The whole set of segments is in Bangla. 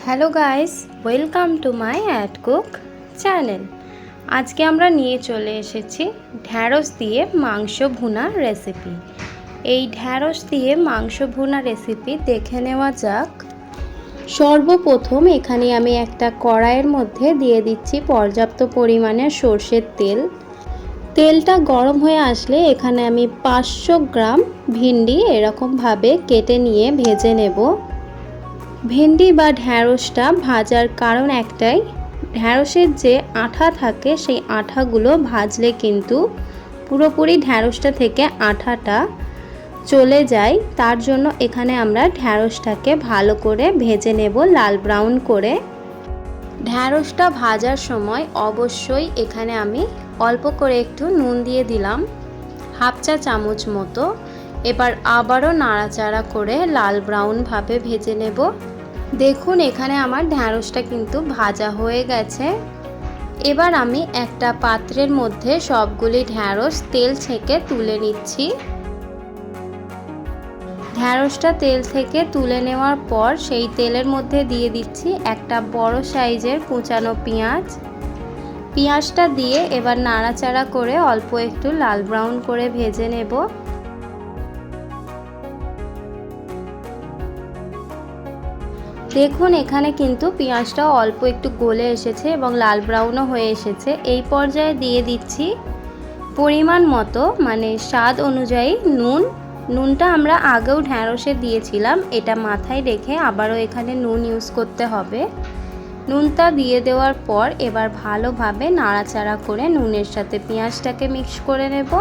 Hello guys, welcome to my add cook channel. আজকে আমরা নিয়ে চলে এসেছি ঢ্যাঁড়স দিয়ে মাংস ভুনা রেসিপি। এই ঢ্যাঁড়স দিয়ে মাংস ভুনা রেসিপি দেখে নেওয়া যাক। সর্বপ্রথম এখানে আমি একটা কড়াইয়ের মধ্যে দিয়ে দিচ্ছি পর্যাপ্ত পরিমাণে সর্ষের তেল। তেলটা গরম হয়ে আসলে এখানে আমি 500 গ্রাম ভিন্ডি এরকমভাবে কেটে নিয়ে ভেজে নেব। ভেন্ডি বা ঢ্যাঁড়সটা ভাজার কারণ একটাই, ঢ্যাঁড়সের যে আঠা থাকে সেই আঠাগুলো ভাজলে কিন্তু পুরোপুরি ঢ্যাঁড়সটা থেকে আঠাটা চলে যায়। তার জন্য এখানে আমরা ঢ্যাঁড়সটাকে ভালো করে ভেজে নেব লাল ব্রাউন করে। ঢ্যাঁড়সটা ভাজার সময় অবশ্যই এখানে আমি অল্প করে একটু নুন দিয়ে দিলাম, হাফ চা চামচ মতো। এবার আবারও নাড়াচাড়া করে লাল ব্রাউন ভাবে ভেজে নেব। দেখুন এখানে আমার ঢ্যাঁড়সটা কিন্তু ভাজা হয়ে গেছে। এবার আমি একটা পাত্রের মধ্যে সবগুলি ঢ্যাঁড়স তেল ছেঁকে তুলে নিচ্ছি। ঢ্যাঁড়সটা তেল থেকে তুলে নেওয়ার পর সেই তেলের মধ্যে দিয়ে দিচ্ছি একটা বড় সাইজের কুচানো পেঁয়াজ। পেঁয়াজটা দিয়ে এবার নাড়াচাড়া করে অল্প একটু লাল ব্রাউন করে ভেজে নেব। দেখুন এখানে কিন্তু পেঁয়াজটা অল্প একটু গলে এসেছে এবং লাল ব্রাউনও হয়ে এসেছে। এই পর্যায়ে দিয়ে দিচ্ছি পরিমাণ মতো মানে স্বাদ অনুযায়ী নুন। নুনটা আমরা আগেও ঢ্যাঁড়সে দিয়েছিলাম, এটা মাথায় রেখে আবারও এখানে নুন ইউজ করতে হবে। নুনটা দিয়ে দেওয়ার পর এবার ভালোভাবে নাড়াচাড়া করে নুনের সাথে পেঁয়াজটাকে মিক্স করে নেব।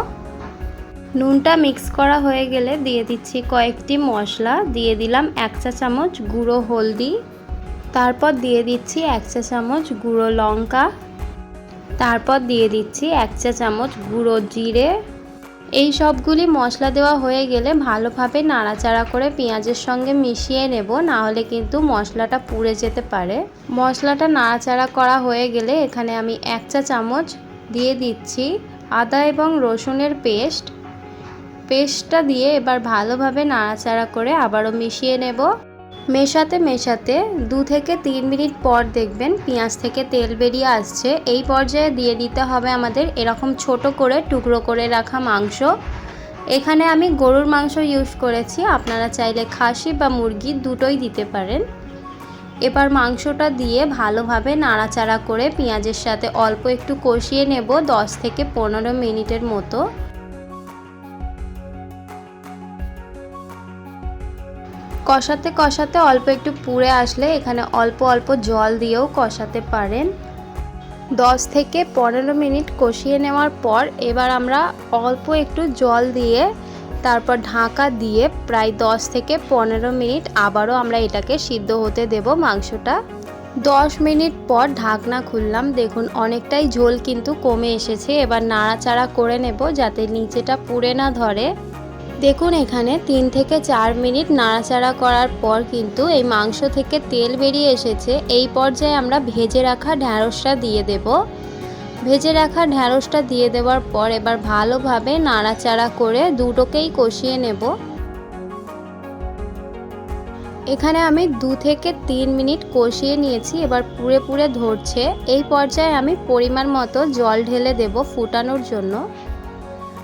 নুনটা মিক্স করা হয়ে গেলে দিয়ে দিচ্ছি কয়েকটি মশলা। দিয়ে দিলাম 1 চা চামচ গুঁড়ো হলদি, তারপর দিয়ে দিচ্ছি 1 চা চামচ গুঁড়ো লঙ্কা, তারপর দিয়ে দিচ্ছি 1 চা চামচ গুঁড়ো জিরে। এই সবগুলি মশলা দেওয়া হয়ে গেলে ভালোভাবে নাড়াচাড়া করে পেঁয়াজের সঙ্গে মিশিয়ে নেব, না হলে কিন্তু মশলাটা পুড়ে যেতে পারে। মশলাটা নাড়াচাড়া করা হয়ে গেলে এখানে আমি 1 চা চামচ দিয়ে দিচ্ছি আদা এবং রসুনের পেস্টটা দিয়ে এবার ভালোভাবে নাড়াচাড়া করে আবারও মিশিয়ে নেব। মেশাতে মেশাতে 2 থেকে 3 মিনিট পর দেখবেন পেঁয়াজ থেকে তেল বেরিয়ে আসছে। এই পর্যায়ে দিয়ে দিতে হবে আমাদের এরকম ছোট করে টুকরো করে রাখা মাংস। এখানে আমি গরুর মাংস ইউজ করেছি, আপনারা চাইলে খাসি বা মুরগি দুটোই দিতে পারেন। এবার মাংসটা দিয়ে ভালোভাবে নাড়াচাড়া করে পেঁয়াজের সাথে অল্প একটু কষিয়ে নেব 10 থেকে 15 মিনিটের মতো। কষাতে কষাতে অল্প একটু পুড়ে আসলে এখানে অল্প অল্প জল দিয়েও কষাতে পারেন। 10 থেকে 15 মিনিট কষিয়ে নেওয়ার পর এবার আমরা অল্প একটু জল দিয়ে তারপর ঢাকা দিয়ে প্রায় 10 থেকে 15 মিনিট আবারও আমরা এটাকে সিদ্ধ হতে দেব মাংসটা। 10 মিনিট পর ঢাকনা খুললাম, দেখুন অনেকটাই ঝোল কিন্তু কমে এসেছে। এবার নাড়াচাড়া করে নেব যাতে নিচেটা পুড়ে না ধরে। দেখুন এখানে 3 থেকে 4 মিনিট নাড়াচাড়া করার পর কিন্তু এই মাংস থেকে তেল বেরিয়ে এসেছে। এই পর্যায়ে আমরা ভেজে রাখা ঢ্যাঁড়সটা দিয়ে দেব। ভেজে রাখা ঢ্যাঁড়সটা দিয়ে দেওয়ার পর এবার ভালোভাবে নাড়াচাড়া করে দুটোকেই কষিয়ে নেব। এখানে আমি 2 থেকে 3 মিনিট কষিয়ে নিয়েছি, এবার পুড়ে পুড়ে ধরছে। এই পর্যায়ে আমি পরিমাণ মতো জল ঢেলে দেব ফুটানোর জন্য।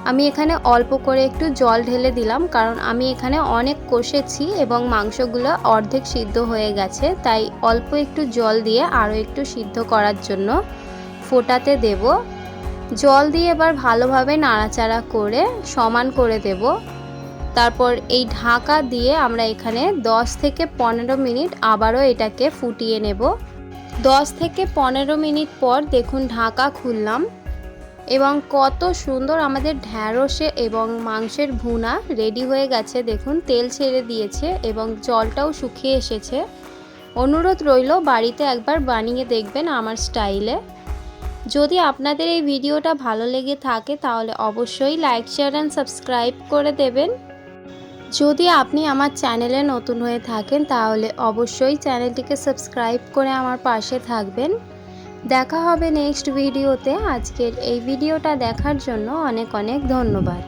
আমি এখানে অল্প করে একটু জল ঢেলে দিলাম, কারণ আমি এখানে অনেক কষেছি এবং মাংসগুলো অর্ধেক সিদ্ধ হয়ে গেছে, তাই অল্প একটু জল দিয়ে আরও একটু সিদ্ধ করার জন্য ফোটাতে দেব। জল দিয়ে এবার ভালোভাবে নাড়াচাড়া করে সমান করে দেব। তারপর এই ঢাকা দিয়ে আমরা এখানে 10 থেকে 15 মিনিট আবারও এটাকে ফুটিয়ে নেব। 10 থেকে 15 মিনিট পর দেখুন ঢাকা খুললাম এবং কত সুন্দর আমাদের ঢ্যাঁড়সে এবং মাংসের ভুনা রেডি হয়ে গেছে। দেখুন তেল ছেড়ে দিয়েছে এবং জলটাও শুকিয়ে এসেছে। অনুরোধ রইল বাড়িতে একবার বানিয়ে দেখবেন আমার স্টাইলে। যদি আপনাদের এই ভিডিওটা ভালো লেগে থাকে তাহলে অবশ্যই লাইক, শেয়ার অ্যান্ড সাবস্ক্রাইব করে দেবেন। যদি আপনি আমার চ্যানেলে নতুন হয়ে থাকেন তাহলে অবশ্যই চ্যানেলটিকে সাবস্ক্রাইব করে আমার পাশে থাকবেন। দেখা হবে নেক্সট ভিডিওতে। আজকের এই ভিডিওটা দেখার জন্য অনেক অনেক ধন্যবাদ।